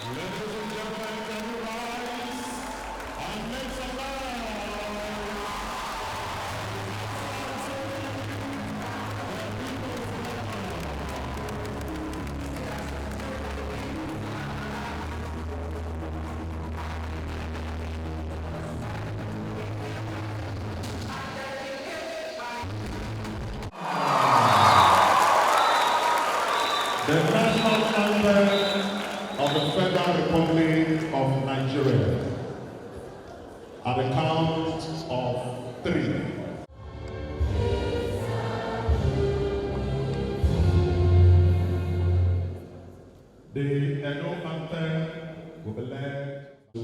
Ladies and gentlemen, can you rise and make some noise? The national anthem of the Federal Republic of Nigeria. At the count of 3. The annual anthem will be led to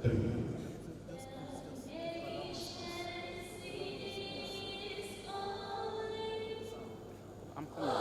3. I'm coming.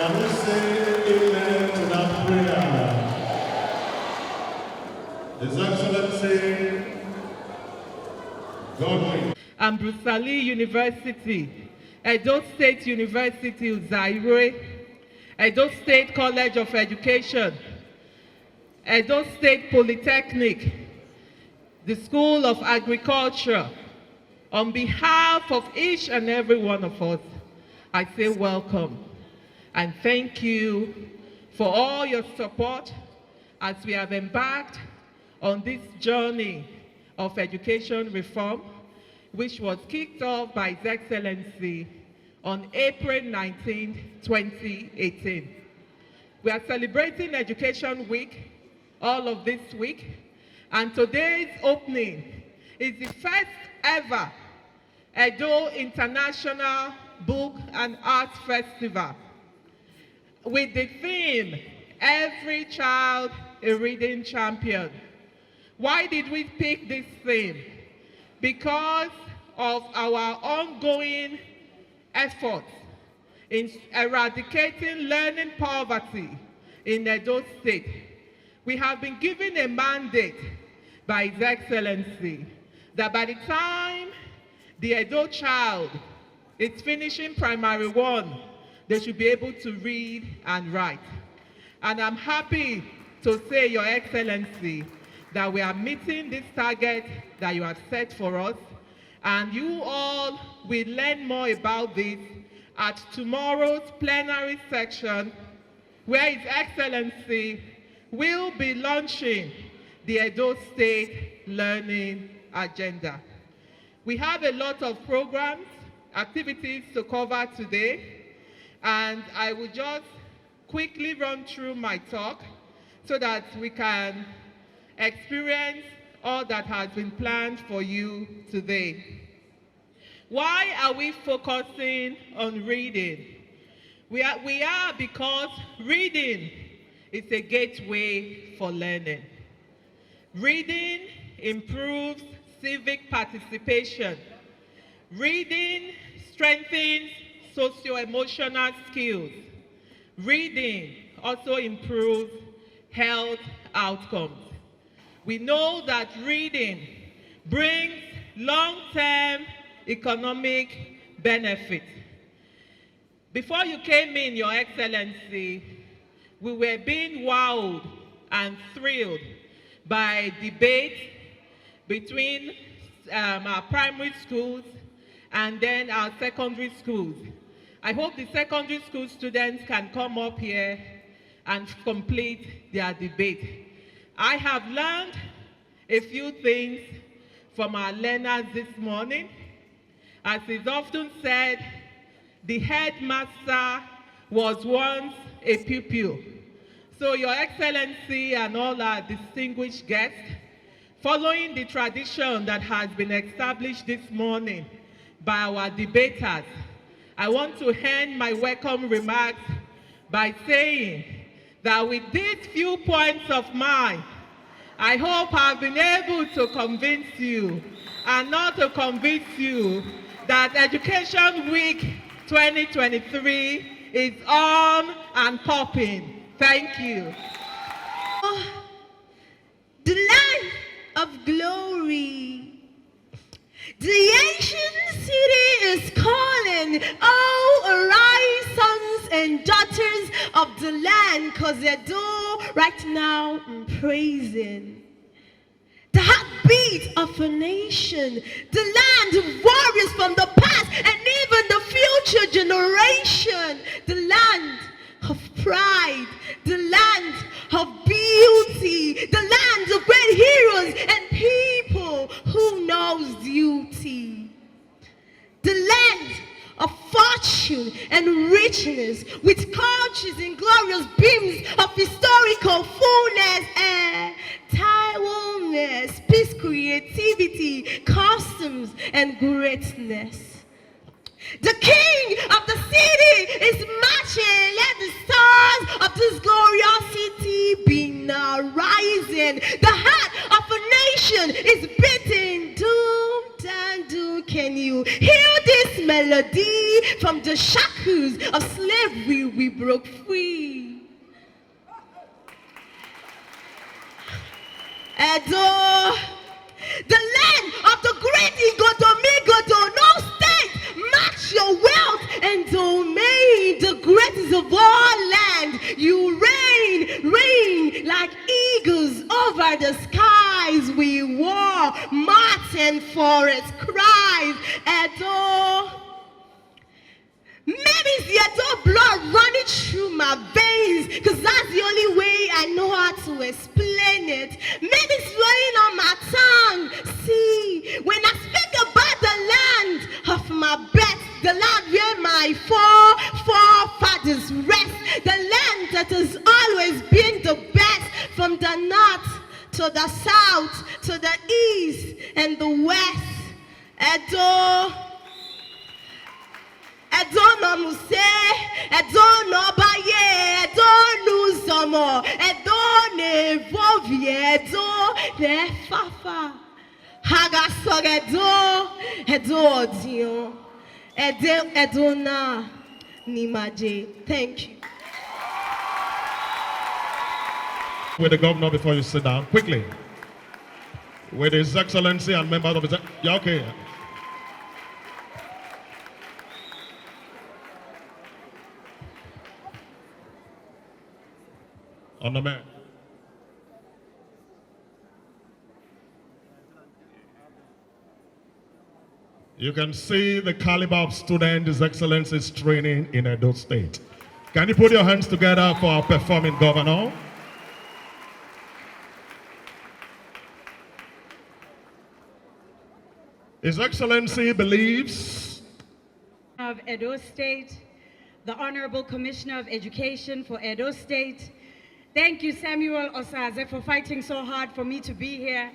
Can we say amen to that prayer? His Excellency, Godwin. And Bruce Ali University, Edo State University, Zaire, Edo State College of Education, Edo State Polytechnic, the School of Agriculture. On behalf of each and every one of us, I say welcome and thank you for all your support as we have embarked on this journey of education reform, which was kicked off by His Excellency on April 19, 2018. We are celebrating Education Week all of this week, and today's opening is the first ever Edo International Book and Art Festival with the theme, Every Child a Reading Champion. Why did we pick this theme? Because of our ongoing efforts in eradicating learning poverty in Edo State. We have been given a mandate by His Excellency that by the time the Edo child is finishing primary 1, they should be able to read and write. And I'm happy to say, Your Excellency, that we are meeting this target that you have set for us, and you all will learn more about this at tomorrow's plenary section, where His Excellency will be launching the Edo State Learning Agenda. We have a lot of programs, activities to cover today, and I will just quickly run through my talk so that we can experience all that has been planned for you today. Why are we focusing on reading? We are because reading is a gateway for learning. Reading improves civic participation. Reading strengthens socio-emotional skills. Reading also improves health outcomes. We know that reading brings long-term economic benefit. Before you came in, Your Excellency, we were being wowed and thrilled by debates between our primary schools and then our secondary schools. I hope the secondary school students can come up here and complete their debate. I have learned a few things from our learners this morning. As is often said, the headmaster was once a pupil. So Your Excellency and all our distinguished guests, following the tradition that has been established this morning by our debaters, I want to end my welcome remarks by saying that with these few points of mine, I hope I've been able to convince you and not to convince you that Education Week 2023 is on and popping. Thank you. The land of glory. The ancient city is calling. Oh, arise, sons and daughters of the land, because they're right now praising. The heartbeat of a nation, the land of warriors from the past and even the future generation, the land of pride, the land of beauty, the land of great heroes and people who knows duty, the land of fortune and richness, with couches and glorious beams of historical fullness and timeliness, peace, creativity, customs, and greatness. The king of the city is marching. Let the stars of this glorious city be now rising. The heart of a nation is beating. Doom, doom, doom. Can you hear this melody? melody. From the shackles of slavery, we broke free. Edo, the land of the great Igodomigodo, no state match your wealth and domain. The greatest of all land, you reign like eagles over the skies. We war, mountain forest cries. Edo, maybe it's the Edo blood running through my veins, because that's the only way I know how to explain it. Maybe it's rolling on my tongue. See, when I speak about the land of my birth, the land where my forefathers rest, the land that has always been the best, from the north to the south, to the east and the west. Edo, Edo no muse, Edo no baye, Edo no zomo, Edo ne vovie, Edo ne fafa. Haga sog Edo odion, Edo na nimaje. Thank you. With the governor before you sit down, quickly. With His Excellency and members of His... Yeah, okay. On the man. You can see the caliber of student His Excellency is training in Edo State. Can you put your hands together for our performing governor? His Excellency believes of Edo State, the Honorable Commissioner of Education for Edo State. Thank you, Samuel Osaze, for fighting so hard for me to be here.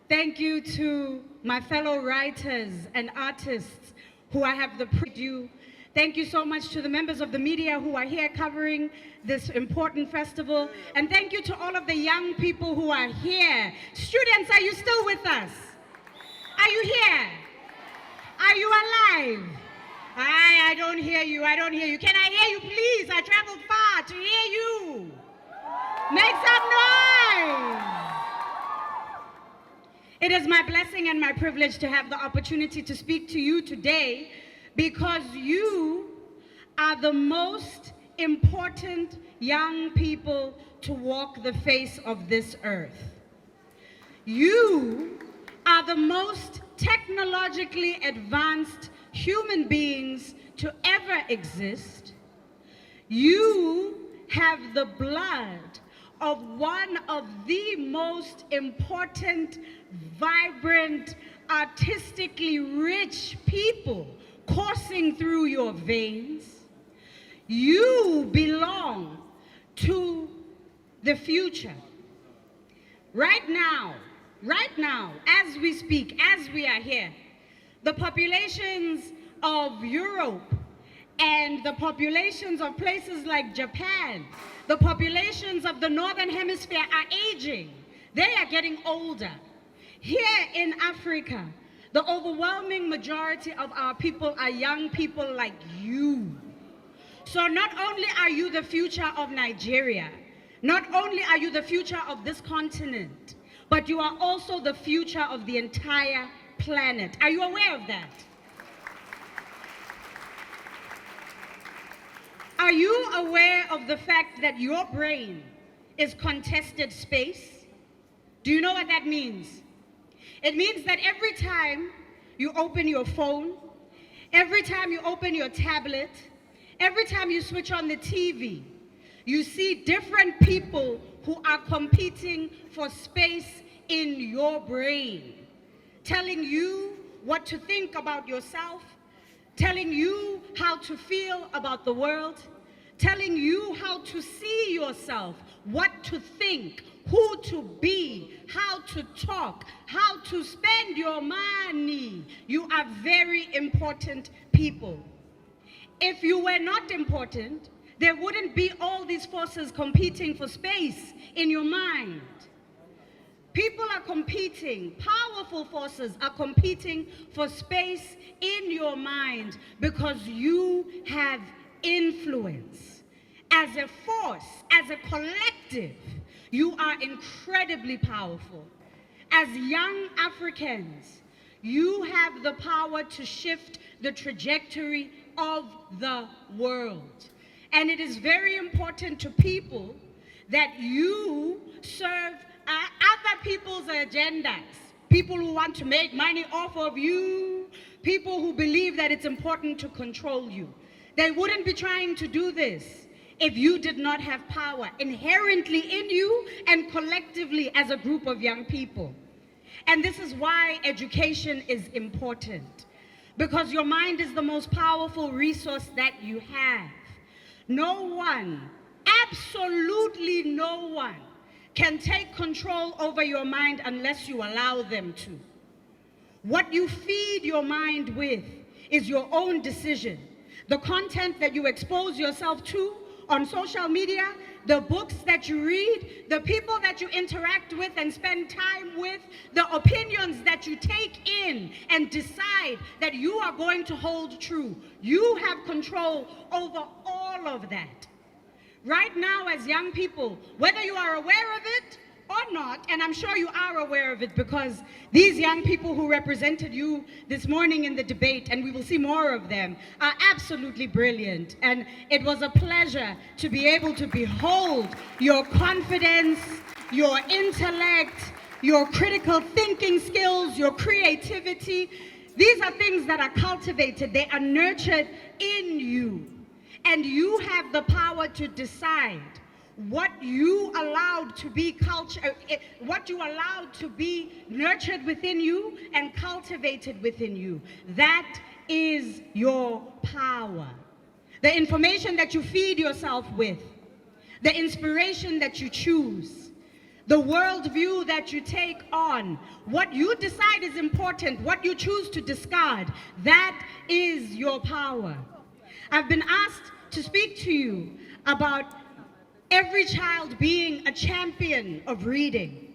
Thank you to my fellow writers and artists who I have the privilege to. Thank you so much to the members of the media who are here covering this important festival. And thank you to all of the young people who are here. Students, are you still with us? Are you here? Are you alive? I don't hear you. I don't hear you. Can I hear you, please? I traveled far to hear you. Make some noise. It is my blessing and my privilege to have the opportunity to speak to you today, because you are the most important young people to walk the face of this earth. You are the most technologically advanced human beings to ever exist. You have the blood of one of the most important, vibrant, artistically rich people coursing through your veins. You belong to the future. Right now, as we speak, as we are here, the populations of Europe and the populations of places like Japan, the populations of the Northern Hemisphere are aging. They are getting older. Here in Africa, the overwhelming majority of our people are young people like you. So not only are you the future of Nigeria, not only are you the future of this continent, but you are also the future of the entire planet. Are you aware of that? Are you aware of the fact that your brain is contested space? Do you know what that means? It means that every time you open your phone, every time you open your tablet, every time you switch on the TV, you see different people who are competing for space in your brain, telling you what to think about yourself, telling you how to feel about the world, telling you how to see yourself, what to think, who to be, how to talk, how to spend your money. You are very important people. If you were not important, there wouldn't be all these forces competing for space in your mind. People are competing, powerful forces are competing for space in your mind because you have influence. As a force, as a collective, you are incredibly powerful. As young Africans, you have the power to shift the trajectory of the world. And it is very important to people that you serve other people's agendas. People who want to make money off of you, people who believe that it's important to control you. They wouldn't be trying to do this if you did not have power inherently in you and collectively as a group of young people. And this is why education is important, because your mind is the most powerful resource that you have. No one, absolutely no one, can take control over your mind unless you allow them to. What you feed your mind with is your own decision. The content that you expose yourself to on social media, the books that you read, the people that you interact with and spend time with, the opinions that you take in and decide that you are going to hold true. You have control over all of that. Right now, as young people, whether you are aware of it or not, and I'm sure you are aware of it because these young people who represented you this morning in the debate, and we will see more of them, are absolutely brilliant. And it was a pleasure to be able to behold your confidence, your intellect, your critical thinking skills, your creativity. These are things that are cultivated, they are nurtured in you. And you have the power to decide what you allowed to be what you allowed to be nurtured within you and cultivated within you. That is your power. The information that you feed yourself with, the inspiration that you choose, the worldview that you take on, what you decide is important, what you choose to discard, that is your power. I've been asked to speak to you about every child being a champion of reading.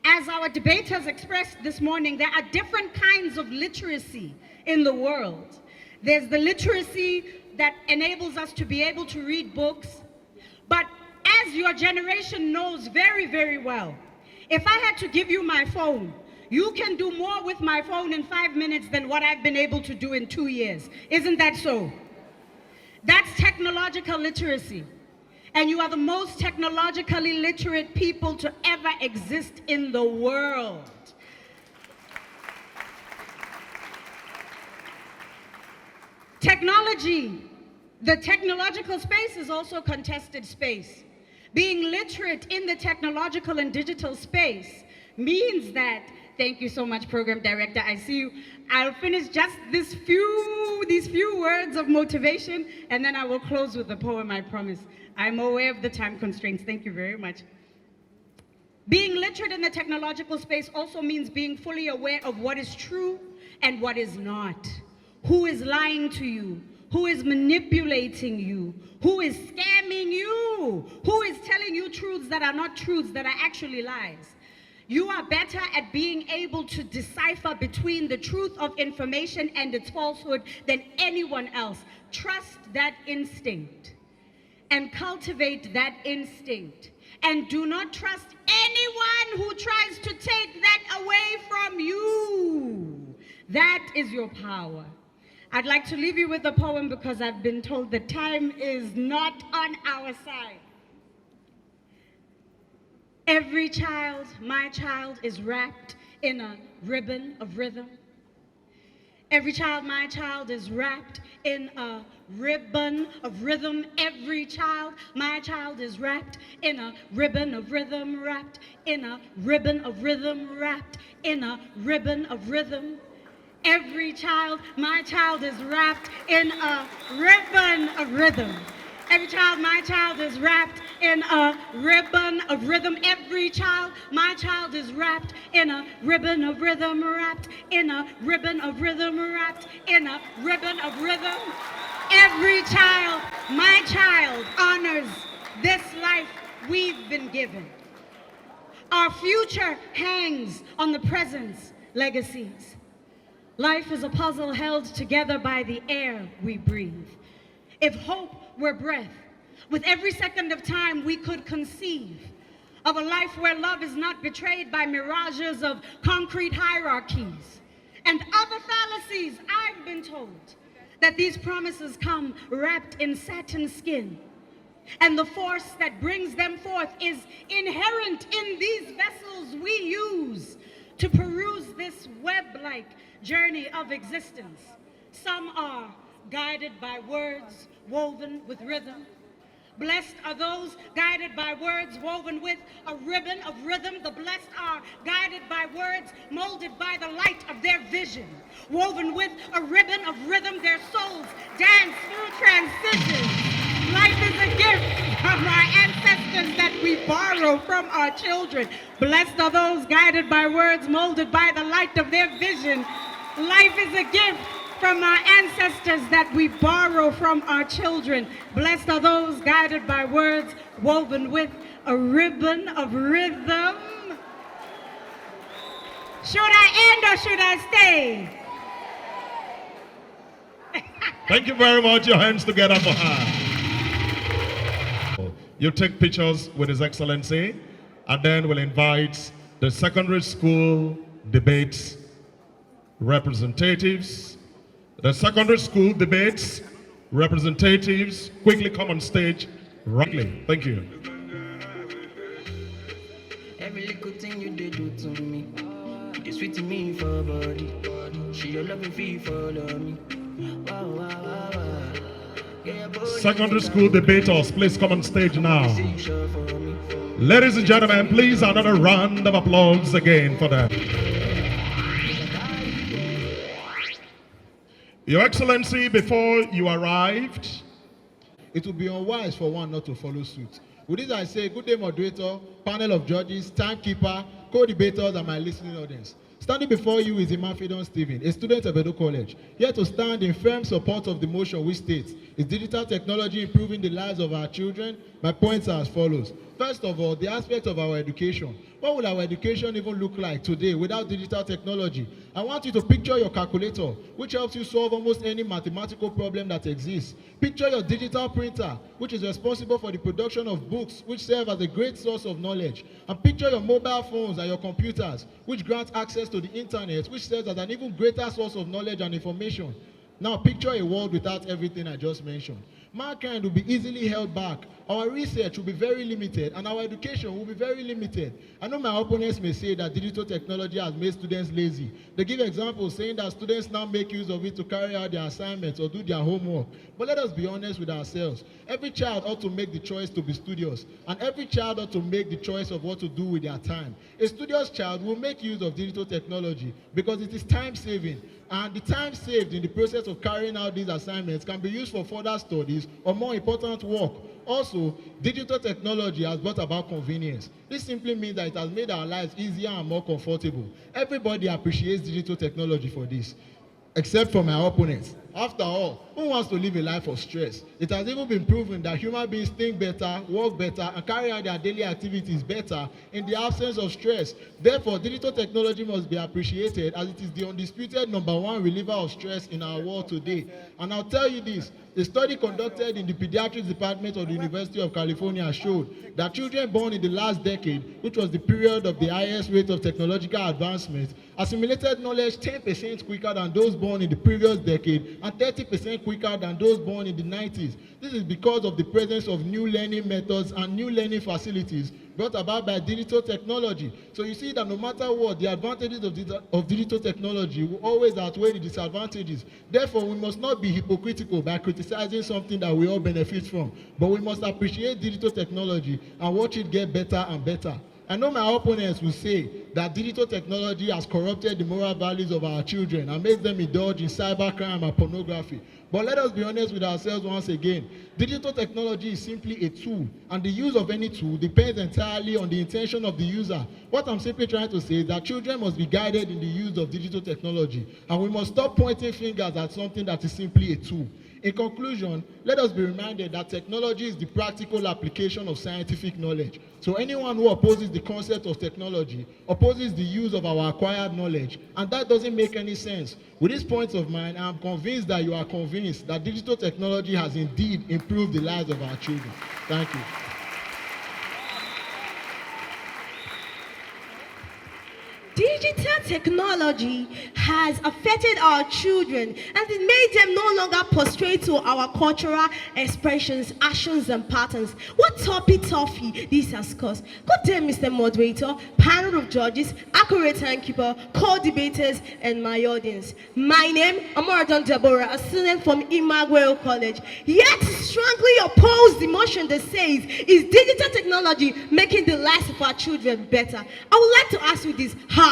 As our debaters expressed this morning, there are different kinds of literacy in the world. There's the literacy that enables us to be able to read books, but as your generation knows very, very well, if I had to give you my phone, you can do more with my phone in 5 minutes than what I've been able to do in 2 years. Isn't that so? That's technological literacy. And you are the most technologically literate people to ever exist in the world. Technology, the technological space is also contested space. Being literate in the technological and digital space means that, thank you so much, Program Director, I see you. I'll finish just these few words of motivation, and then I will close with the poem, I promise. I'm aware of the time constraints. Thank you very much. Being literate in the technological space also means being fully aware of what is true and what is not. Who is lying to you? Who is manipulating you? Who is scamming you? Who is telling you truths that are not truths, that are actually lies? You are better at being able to decipher between the truth of information and its falsehood than anyone else. Trust that instinct and cultivate that instinct. And do not trust anyone who tries to take that away from you. That is your power. I'd like to leave you with a poem because I've been told the time is not on our side. Every child, my child, is wrapped in a ribbon of rhythm. Every child, my child, is wrapped in a ribbon of rhythm. Every child, my child, is wrapped in a ribbon of rhythm, wrapped in a ribbon of rhythm, wrapped in a ribbon of rhythm. Every child, my child, is wrapped in a ribbon of rhythm. Every child, my child, is wrapped in a ribbon of rhythm. Every child, my child, is wrapped in a ribbon of rhythm, wrapped in a ribbon of rhythm, wrapped in a ribbon of rhythm. Every child, my child, honors this life we've been given. Our future hangs on the present's legacies. Life is a puzzle held together by the air we breathe. If hope were breath, with every second of time we could conceive of a life where love is not betrayed by mirages of concrete hierarchies and other fallacies. I've been told that these promises come wrapped in satin skin, and the force that brings them forth is inherent in these vessels we use to peruse this web-like journey of existence. Some are guided by words woven with rhythm. Blessed are those guided by words woven with a ribbon of rhythm. The blessed are guided by words molded by the light of their vision. Woven with a ribbon of rhythm, their souls dance through transitions. Life is a gift from our ancestors that we borrow from our children. Blessed are those guided by words molded by the light of their vision. Life is a gift from our ancestors that we borrow from our children. Blessed are those guided by words woven with a ribbon of rhythm. Should I end or should I stay? Thank you very much. Your hands together for her. You take pictures with His Excellency, and then we'll invite the secondary school debates representatives. The secondary school debates representatives quickly come on stage rightly. Thank you. Every little thing you did do to me, it's sweet to me for body. She your loving fee for me. Wow, wow, wow, wow. Yeah, Secondary school debaters, please come on stage now. Ladies and gentlemen, please another round of applause again for them. Your Excellency, before you arrived, it would be unwise for one not to follow suit. With this I say, good day moderator, panel of judges, timekeeper, co-debaters, and my listening audience. Standing before you is Imafidon Stephen, a student of Edo College, here to stand in firm support of the motion which states, is digital technology improving the lives of our children? My points are as follows. First of all, the aspect of our education. What will our education even look like today without digital technology? I want you to picture your calculator, which helps you solve almost any mathematical problem that exists. Picture your digital printer, which is responsible for the production of books, which serve as a great source of knowledge. And picture your mobile phones and your computers, which grant access to the internet, which serves as an even greater source of knowledge and information. Now picture a world without everything I just mentioned. Mankind will be easily held back. Our research will be very limited, and our education will be very limited. I know my opponents may say that digital technology has made students lazy. They give examples saying that students now make use of it to carry out their assignments or do their homework. But let us be honest with ourselves. Every child ought to make the choice to be studious, and every child ought to make the choice of what to do with their time. A studious child will make use of digital technology because it is time-saving. And the time saved in the process of carrying out these assignments can be used for further studies or more important work. Also, digital technology has brought about convenience. This simply means that it has made our lives easier and more comfortable. Everybody appreciates digital technology for this, except for my opponents. After all, who wants to live a life of stress? It has even been proven that human beings think better, work better, and carry out their daily activities better in the absence of stress. Therefore, digital technology must be appreciated as it is the undisputed #1 reliever of stress in our world today. And I'll tell you this, a study conducted in the pediatrics department of the University of California showed that children born in the last decade, which was the period of the highest rate of technological advancement, assimilated knowledge 10% quicker than those born in the previous decade and 30% quicker than those born in the 90s. This is because of the presence of new learning methods and new learning facilities brought about by digital technology. So you see that no matter what, the advantages of digital technology will always outweigh the disadvantages. Therefore, we must not be hypocritical by criticizing something that we all benefit from, but we must appreciate digital technology and watch it get better and better. I know my opponents will say that digital technology has corrupted the moral values of our children and makes them indulge in cybercrime and pornography. But let us be honest with ourselves once again. Digital technology is simply a tool, and the use of any tool depends entirely on the intention of the user. What I'm simply trying to say is that children must be guided in the use of digital technology, and we must stop pointing fingers at something that is simply a tool. In conclusion, let us be reminded that technology is the practical application of scientific knowledge. So anyone who opposes the concept of technology opposes the use of our acquired knowledge, and that doesn't make any sense. With these points of mine, I am convinced that you are convinced that digital technology has indeed improved the lives of our children. Thank you. Digital technology has affected our children and it made them no longer prostrate to our cultural expressions, actions, and patterns. What toffee this has caused. Good day, Mr. Moderator, panel of judges, accurate timekeeper, co-debaters, and my audience. My name, Amoradon Deborah, a student from Emmanuel College. Yet strongly oppose the motion that says, is digital technology making the lives of our children better? I would like to ask you this, how?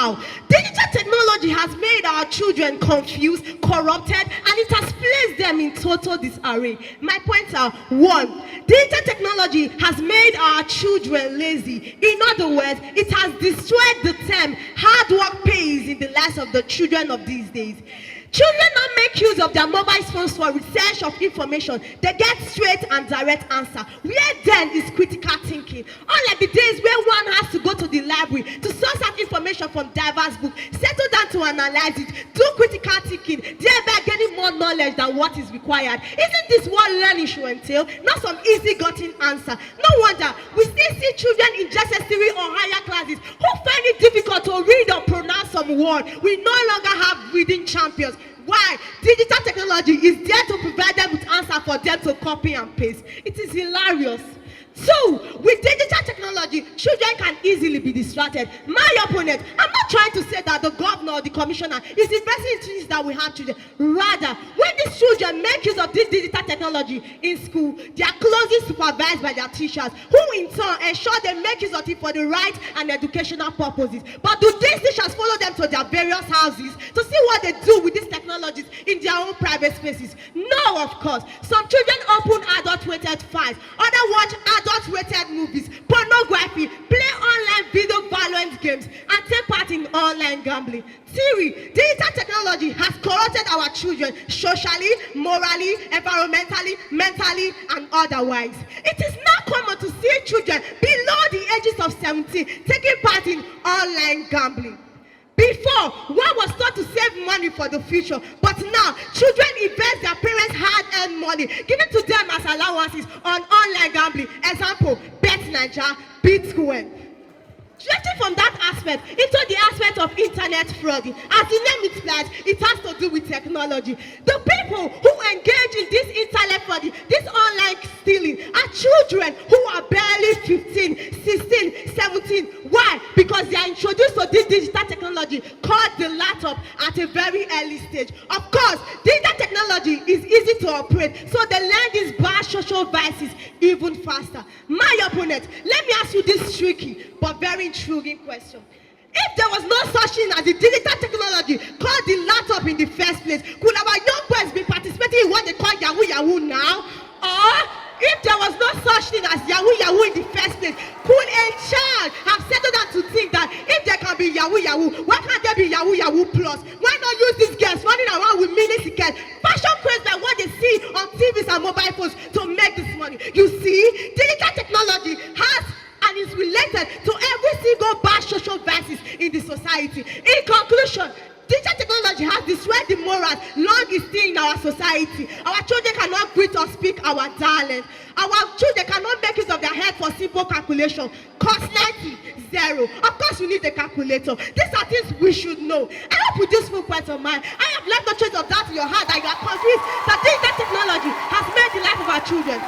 Digital technology has made our children confused, corrupted, and it has placed them in total disarray. My points are: 1, digital technology has made our children lazy. In other words, it has destroyed the term hard work pays in the lives of the children of these days. Children now make use of their mobile phones for research of information. They get straight and direct answer. Where then is critical thinking? Unlike the days where one has to go to the library to source out information from diverse books, settle down to analyze it, do critical thinking, thereby getting more knowledge than what is required. Isn't this what learning should entail? Not some easy gotten answer. No wonder we still see children in SS3 or higher classes who find it difficult to read or pronounce some word. We no longer have reading champions. Why? Digital technology is there to provide them with answer for them to copy and paste. It is hilarious. 2, with digital technology, children can easily be distracted. My opponent, I'm not trying to say that the governor or the commissioner is investing in things that we have children. Rather, when these children make use of this digital technology in school, they are closely supervised by their teachers, who in turn ensure they make use of it for the right and educational purposes. But do these teachers follow them to their various houses to see what they do with these technologies in their own private spaces? No, of course. Some children open adult-rated files, others watch adult-rated movies, pornography, play online video violent games, and take part in online gambling. Theory, digital technology has corrupted our children socially, morally, environmentally, mentally, and otherwise. It is now common to see children below the ages of 17 taking part in online gambling. Before, one was taught to save money for the future, but now children invest their parents' hard-earned money given to them as allowances on online gambling. Example: BetNaija, Bitcoin. Shifting from that aspect into the aspect of internet fraud, as the name implies, it has to do with technology. The people who engage in this internet fraud, this online stealing, are children who are barely 15, 16, 17. Why? Because they are introduced to this digital technology called the laptop at a very early stage. Of course, digital technology is easy to operate, so they learn these bad social vices even faster. My opponent, let me ask you this tricky but very intriguing question. If there was no such thing as the digital technology called the laptop in the first place, could our young boys be participating in what they call Yahoo Yahoo now? Or if there was no such thing as Yahoo Yahoo in the first place, could a child have settled down to think that if there can be Yahoo Yahoo, why can't there be Yahoo Yahoo Plus? Why not use these girls running around with mini tickets, fashion craze like what they see on TVs and mobile phones to make this money? You see, digital technology has and is related to every single bad social vices in the society. In conclusion, digital technology has destroyed the morals long existing in our society. Our children cannot greet or speak our dialect. Our children cannot make use of their head for simple calculation. Cost 90, 0. Of course, you need a calculator. These are things we should know. I hope with this full point of mine, I have left no trace of doubt in your heart that you are convinced that digital technology has made the life of our children.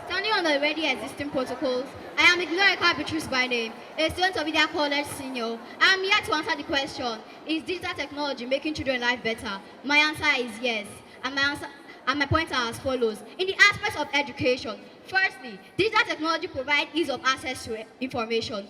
Standing on the already existing protocols, I am Ignorica Beatrice by name, a student of Media College Senior. I am here to answer the question, is digital technology making children's life better? My answer is yes, and my points are as follows. In the aspects of education, firstly, digital technology provides ease of access to information.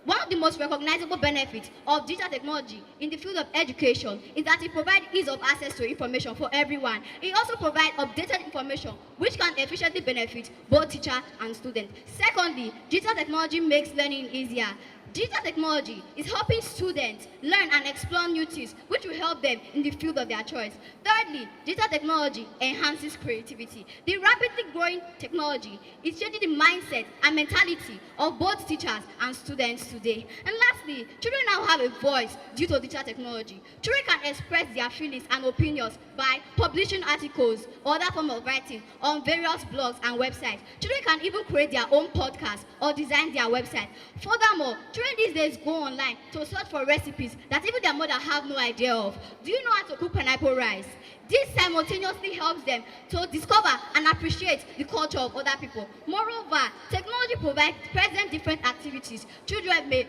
One of the most recognizable benefits of digital technology in the field of education is that it provides ease of access to information for everyone. It also provides updated information which can efficiently benefit both teacher and student. Secondly, digital technology makes learning easier. Digital technology is helping students learn and explore new things which will help them in the field of their choice. Thirdly, digital technology enhances creativity. The rapidly growing technology is changing the mindset and mentality of both teachers and students today. And lastly, children now have a voice due to digital technology. Children can express their feelings and opinions by publishing articles or other form of writing on various blogs and websites. Children can even create their own podcast or design their website. Furthermore, children these days go online to search for recipes that even their mother have no idea of. Do you know how to cook pineapple rice? This simultaneously helps them to discover and appreciate the culture of other people. Moreover, technology provides present different activities children may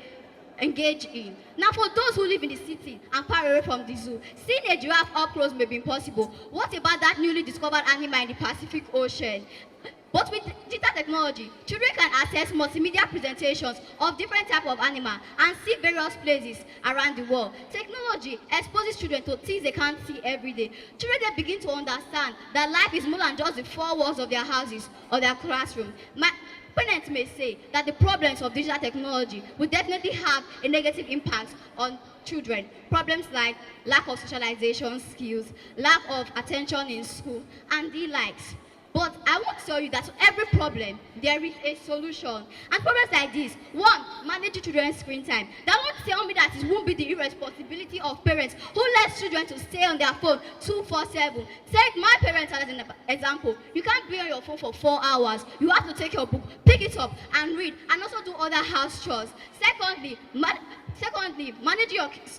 engage in. Now, for those who live in the city and far away from the zoo, seeing a giraffe up close may be impossible. What about that newly discovered animal in the Pacific Ocean? But with digital technology, children can access multimedia presentations of different types of animals and see various places around the world. Technology exposes children to things they can't see every day. Children then begin to understand that life is more than just the four walls of their houses or their classroom. Parents may say that the problems of digital technology will definitely have a negative impact on children. Problems like lack of socialization skills, lack of attention in school, and the likes. But I want to tell you that to every problem, there is a solution. And problems like this: one, managing children's screen time. That won't tell me that it won't be the irresponsibility of parents who let children to stay on their phone 24/7. Take my parents as an example. You can't be on your phone for 4 hours. You have to take your book, pick it up, and read, and also do other house chores. Secondly, managing your kids'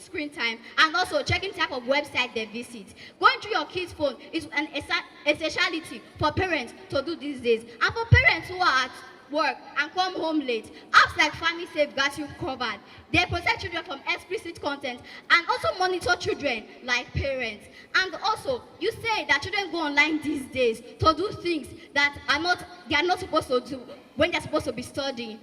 screen time, and also checking type of website they visit. Going through your kids' phone is an essentiality for parents to do these days. And for parents who are at work and come home late, apps like Family Safe got you covered. They protect children from explicit content and also monitor children like parents. And also, you say that children go online these days to do things that they are not supposed to do when they're supposed to be studying.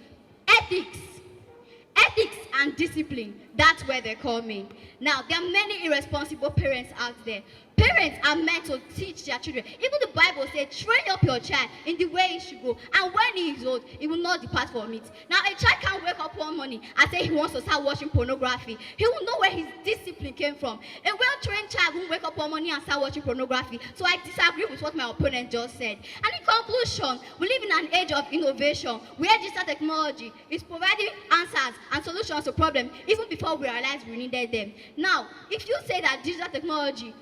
Ethics and discipline, that's where they call me. Now, there are many irresponsible parents out there. Parents are meant to teach their children. Even the Bible says, train up your child in the way he should go, and when he is old, he will not depart from it. Now, a child can't wake up one morning and say he wants to start watching pornography. He will know where his discipline came from. A well-trained child won't wake up one morning and start watching pornography. So I disagree with what my opponent just said. And in conclusion, we live in an age of innovation where digital technology is providing answers and solutions to problems even before we realize we needed them. Now, if you say that digital technology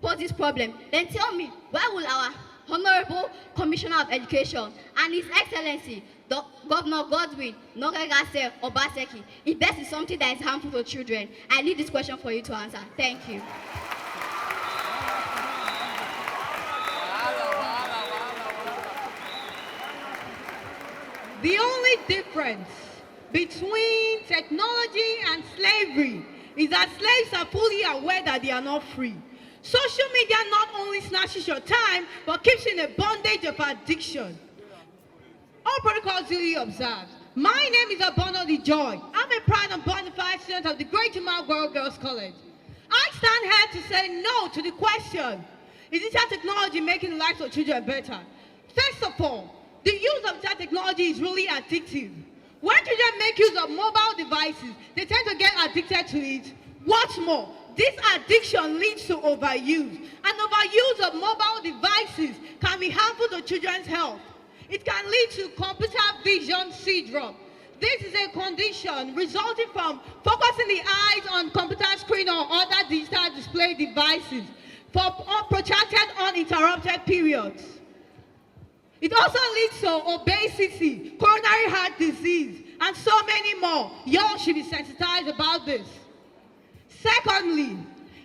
poses problem, then tell me, why will our Honorable Commissioner of Education and His Excellency, Governor Godwin Nogegase Obaseki, invest in something that is harmful to children? I leave this question for you to answer. Thank you. The only difference between technology and slavery is that slaves are fully aware that they are not free. Social media not only snatches your time, but keeps you in a bondage of addiction. All protocols duly observed. My name is Abono Joy. I'm a proud and bona fide student of the Great Jamal Girls College. I stand here to say no to the question, is digital technology making the lives of children better? First of all, the use of digital technology is really addictive. When children make use of mobile devices, they tend to get addicted to it. What's more, this addiction leads to overuse, and overuse of mobile devices can be harmful to children's health. It can lead to computer vision syndrome. This is a condition resulting from focusing the eyes on computer screen or other digital display devices for protracted uninterrupted periods. It also leads to obesity, coronary heart disease, and so many more. Y'all should be sensitized about this. Secondly,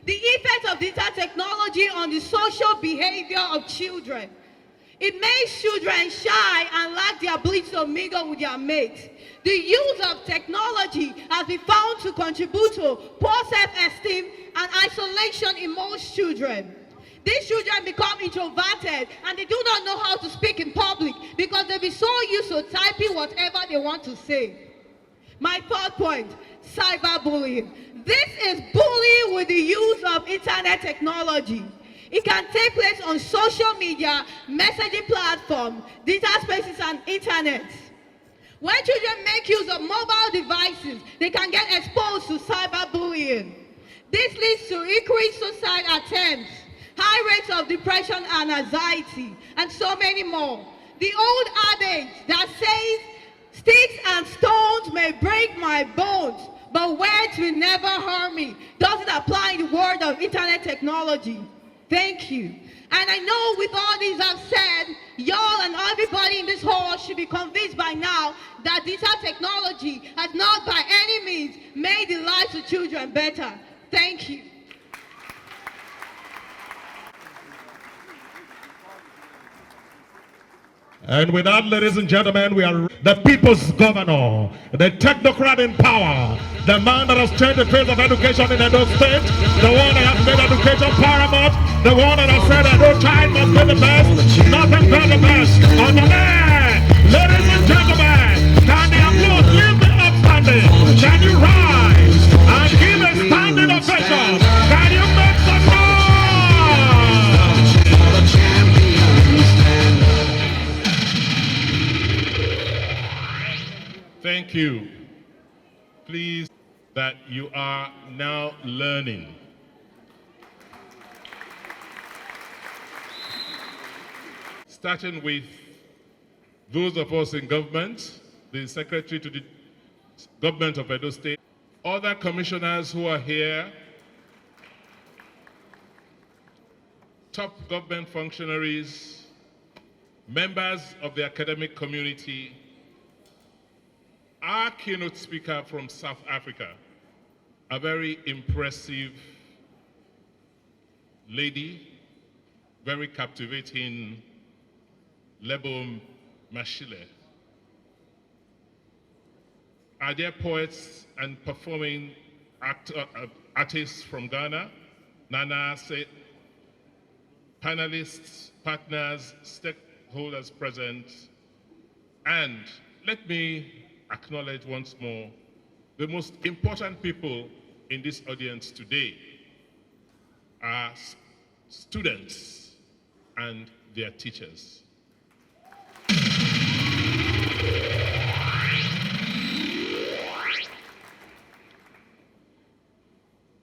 the effect of digital technology on the social behavior of children. It makes children shy and lack the ability to mingle with their mates. The use of technology has been found to contribute to poor self-esteem and isolation in most children. These children become introverted and they do not know how to speak in public because they've been so used to typing whatever they want to say. My third point, cyberbullying. This is bullying with the use of internet technology. It can take place on social media, messaging platforms, digital spaces, and internet. When children make use of mobile devices, they can get exposed to cyberbullying. This leads to increased suicide attempts, high rates of depression and anxiety, and so many more. The old adage that says, sticks and stones may break my bones, but words will never harm me, doesn't apply in the world of internet technology. Thank you. And I know with all these I've said, y'all and everybody in this hall should be convinced by now that digital technology has not by any means made the lives of children better. Thank you. And with that, ladies and gentlemen, we are the people's governor, the technocrat in power, the man that has changed the face of education in Edo State, the one that has made education paramount, the one that has said that no child must be the best, nothing but the best. On the man, ladies and gentlemen, can the applause leave me upstanding? Can you rise and give a standing ovation? Can you make some noise? Thank you. Please, that you are now learning. Starting with those of us in government, the Secretary to the Government of Edo State, other commissioners who are here, top government functionaries, members of the academic community, our keynote speaker from South Africa, a very impressive lady, very captivating, Lebo Mashile. Our dear poets and performing artists from Ghana, Nana, panelists, partners, stakeholders present, and let me acknowledge once more the most important people in this audience today are students and their teachers.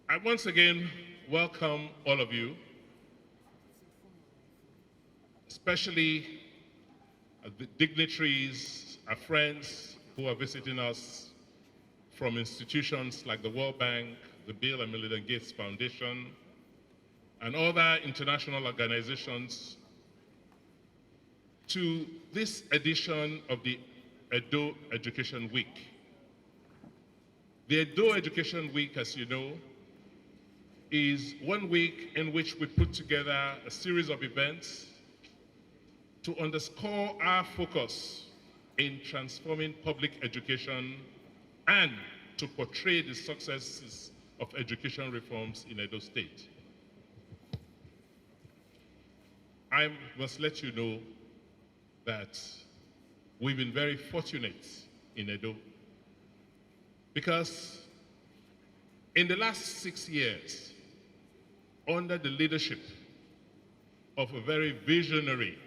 I once again welcome all of you, especially the dignitaries, our friends who are visiting us from institutions like the World Bank, the Bill and Melinda Gates Foundation, and other international organizations to this edition of the Edo Education Week. The Edo Education Week, as you know, is 1 week in which we put together a series of events to underscore our focus in transforming public education and to portray the successes of education reforms in Edo State. I must let you know that we've been very fortunate in Edo because in the last 6 years, under the leadership of a very visionary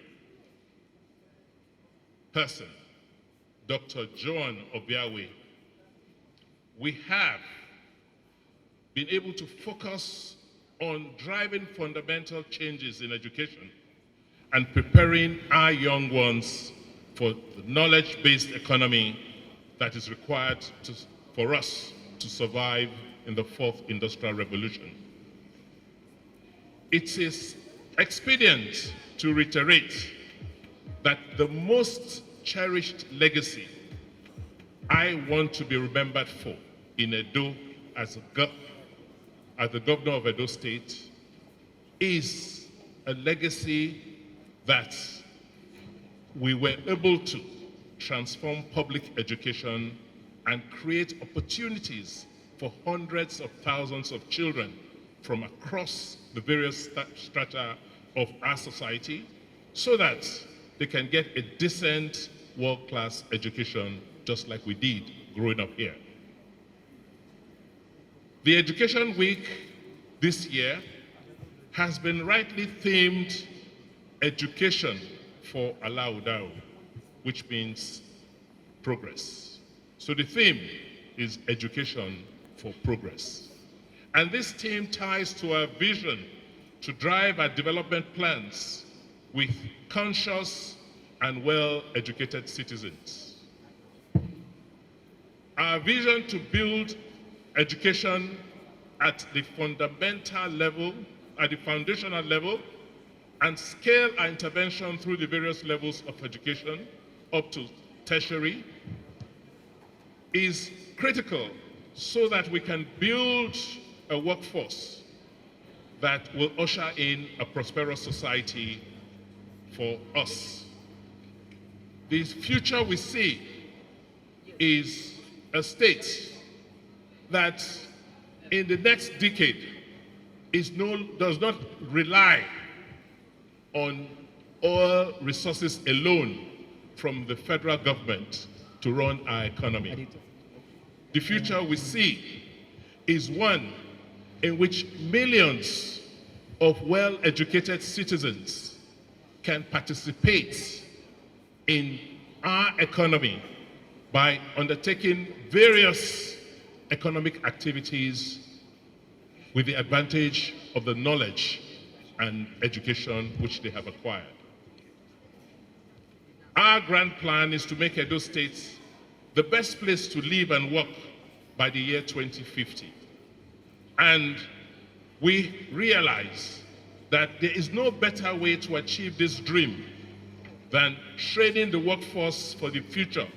person, Dr. John Obiawe, we have been able to focus on driving fundamental changes in education and preparing our young ones for the knowledge-based economy that is required for us to survive in the fourth industrial revolution. It is expedient to reiterate that the most cherished legacy I want to be remembered for in Edo as the governor of Edo State is a legacy that we were able to transform public education and create opportunities for hundreds of thousands of children from across the various strata of our society so that they can get a decent world-class education just like we did growing up here. The Education Week this year has been rightly themed Education for Alaudao, which means progress. So the theme is Education for Progress. And this theme ties to our vision to drive our development plans with conscious and well-educated citizens. Our vision to build education at the fundamental level, at the foundational level, and scale our intervention through the various levels of education up to tertiary is critical so that we can build a workforce that will usher in a prosperous society for us. The future we see is a state that in the next decade does not rely on oil resources alone from the federal government to run our economy. The future we see is one in which millions of well-educated citizens can participate in our economy by undertaking various economic activities with the advantage of the knowledge and education which they have acquired. Our grand plan is to make Edo State the best place to live and work by the year 2050. And we realize that there is no better way to achieve this dream than training the workforce for the future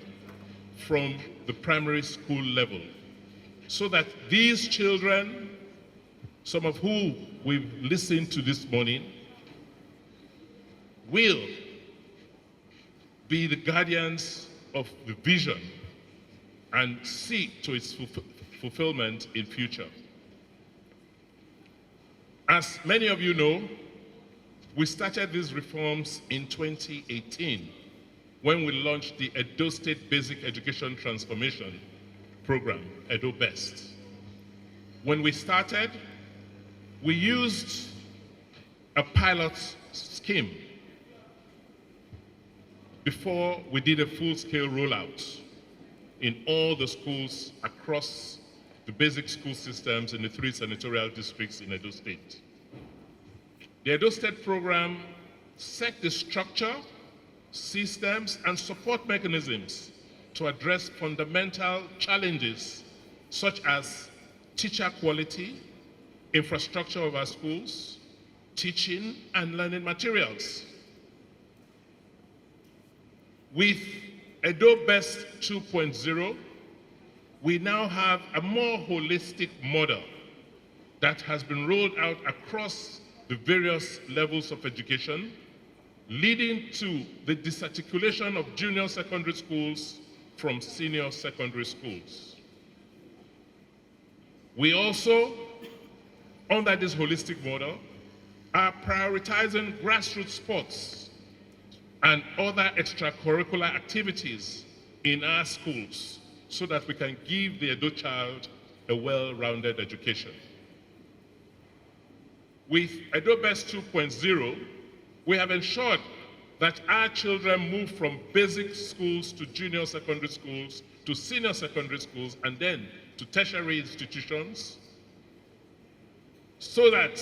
from the primary school level, so that these children, some of whom we've listened to this morning, will be the guardians of the vision and see to its fulfillment in future. As many of you know, we started these reforms in 2018 when we launched the Edo State Basic Education Transformation Program, Edo Best. When we started, we used a pilot scheme before we did a full-scale rollout in all the schools across the basic school systems in the 3 senatorial districts in Edo State. The Edo State program set the structure, systems, and support mechanisms to address fundamental challenges such as teacher quality, infrastructure of our schools, teaching and learning materials. With Edo Best 2.0, we now have a more holistic model that has been rolled out across the various levels of education, leading to the disarticulation of junior secondary schools from senior secondary schools. We also, under this holistic model, are prioritizing grassroots sports and other extracurricular activities in our schools so that we can give the Edo child a well-rounded education. With Edo Best 2.0, we have ensured that our children move from basic schools to junior secondary schools to senior secondary schools and then to tertiary institutions, so that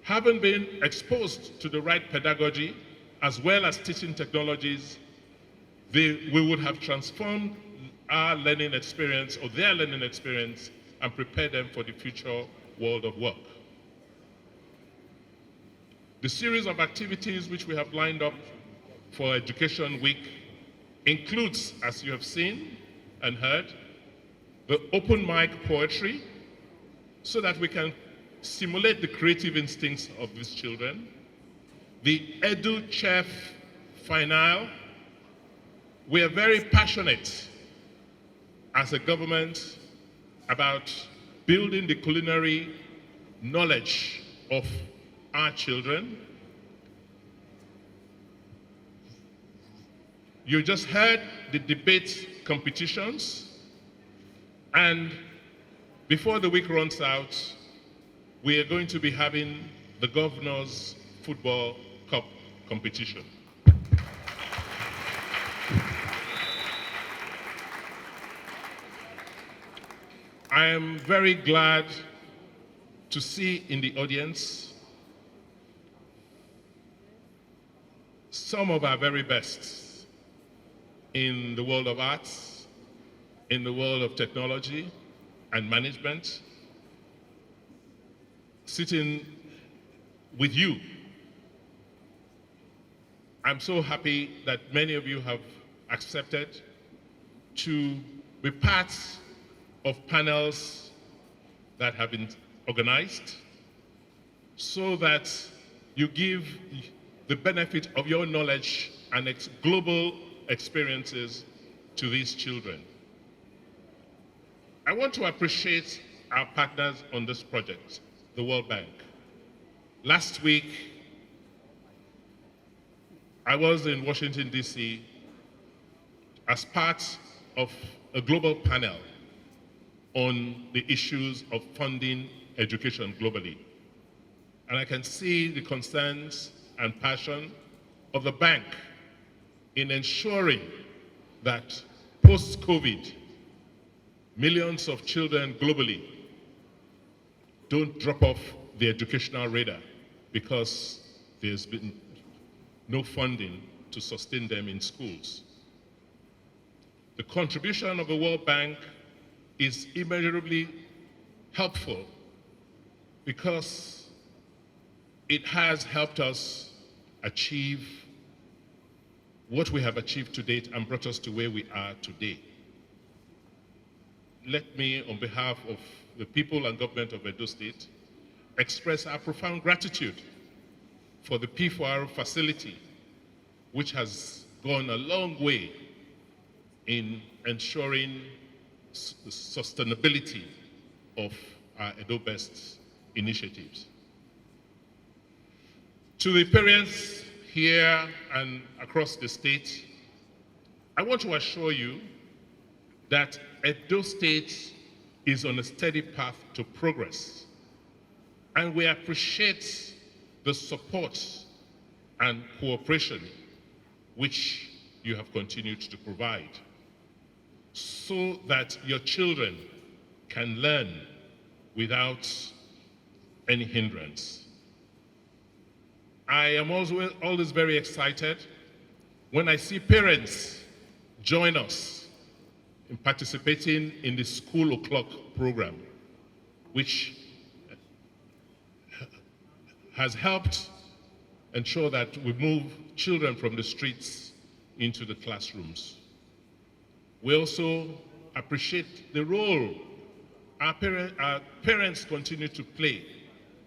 having been exposed to the right pedagogy as well as teaching technologies, we would have transformed our learning experience or their learning experience and prepare them for the future world of work. The series of activities which we have lined up for Education Week includes, as you have seen and heard, the open mic poetry, so that we can stimulate the creative instincts of these children, the Edu Chef Final. We are very passionate as a government about building the culinary knowledge of our children. You just heard the debate competitions, and before the week runs out, we are going to be having the Governor's Football Cup competition. I am very glad to see in the audience some of our very best in the world of arts, in the world of technology and management, sitting with you. I'm so happy that many of you have accepted to be part of panels that have been organized so that you give the benefit of your knowledge and global experiences to these children. I want to appreciate our partners on this project, the World Bank. Last week, I was in Washington, D.C. as part of a global panel on the issues of funding education globally. And I can see the concerns and passion of the bank in ensuring that post-COVID, millions of children globally don't drop off the educational radar because there's been no funding to sustain them in schools. The contribution of the World Bank is immeasurably helpful because it has helped us achieve what we have achieved to date and brought us to where we are today. Let me, on behalf of the people and government of Edo State, express our profound gratitude for the P4R facility, which has gone a long way in ensuring the sustainability of our Edo Best initiatives. To the parents here and across the state, I want to assure you that Edo State is on a steady path to progress, and we appreciate the support and cooperation which you have continued to provide so that your children can learn without any hindrance. I am also always very excited when I see parents join us in participating in the School O'Clock program, which has helped ensure that we move children from the streets into the classrooms. We also appreciate the role our parents continue to play,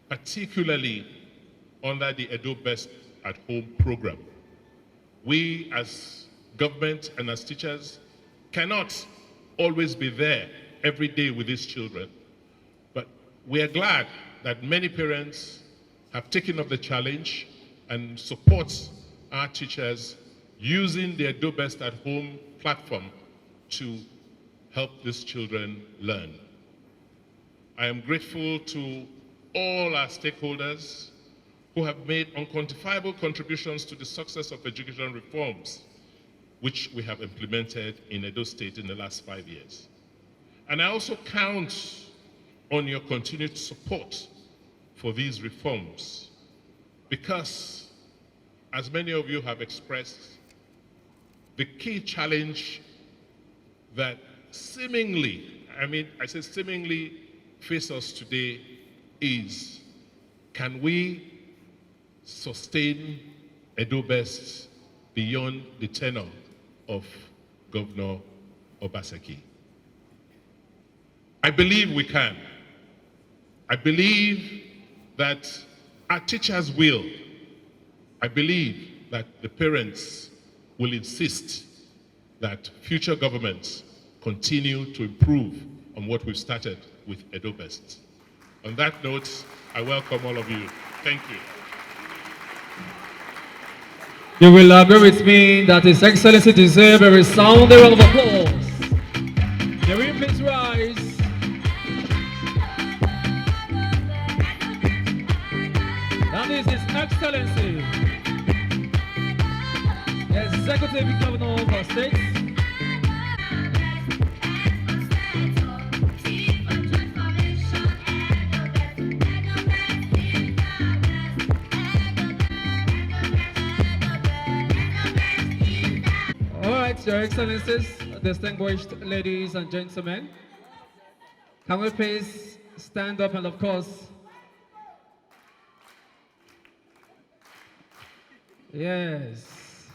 particularly under the Edo Best at Home program. We as government and as teachers cannot always be there every day with these children, but we are glad that many parents have taken up the challenge and support our teachers using the Edo Best at Home platform to help these children learn. I am grateful to all our stakeholders who have made unquantifiable contributions to the success of education reforms, which we have implemented in Edo State in the last 5 years. And I also count on your continued support for these reforms, because, as many of you have expressed, the key challenge that seemingly, I say seemingly, face us today is, can we sustain Edo Best beyond the tenure of Governor Obaseki? I believe we can. I believe that our teachers will. I believe that the parents will insist that future governments continue to improve on what we've started with Edo Best. On that note, I welcome all of you. Thank you. You will agree with me that His Excellency deserves a resounding round of applause. The room, please rise. That is His Excellency, Executive Governor of our state. All right, Your Excellencies, distinguished ladies and gentlemen, can we please stand up and, of course, yes,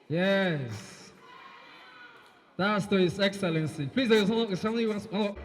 yes, that's to His Excellency. Please, there is only one.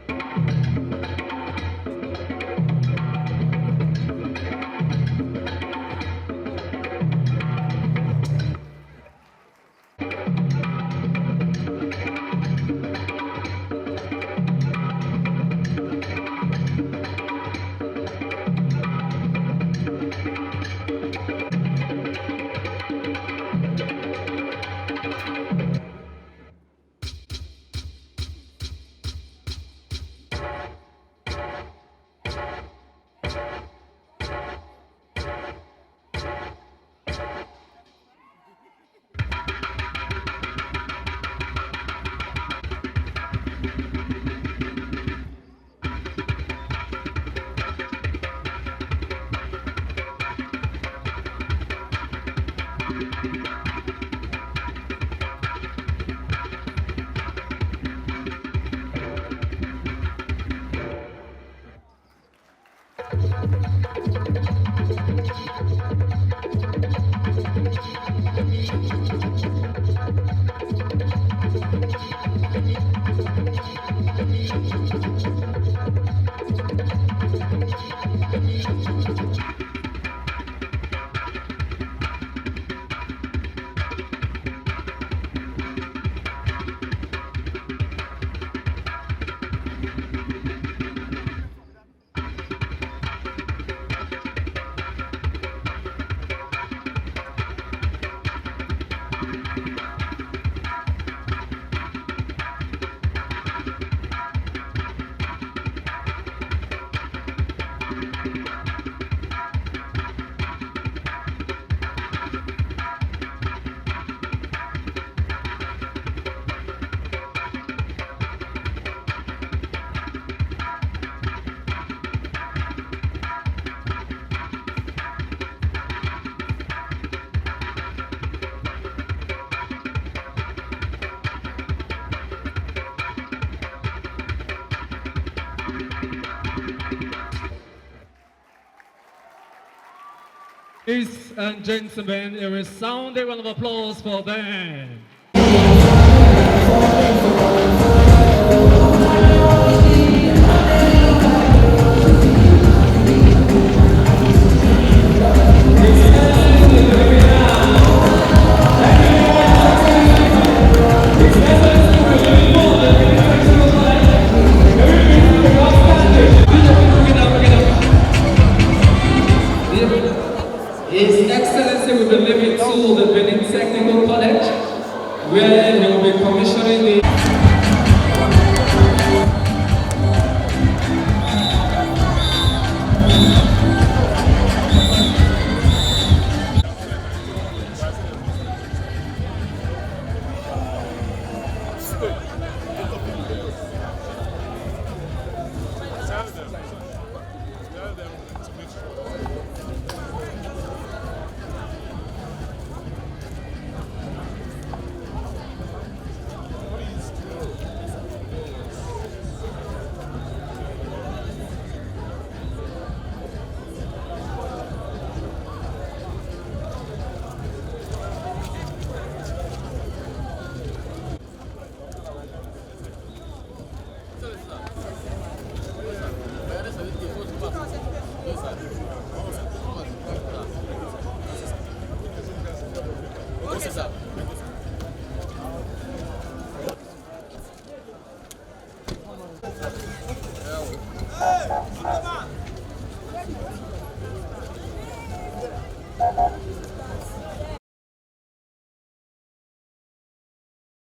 Ladies and gentlemen, a resounding round of applause for them. His Excellency will be leaving to the Benin Technical College, where he will be commissioning the Hey,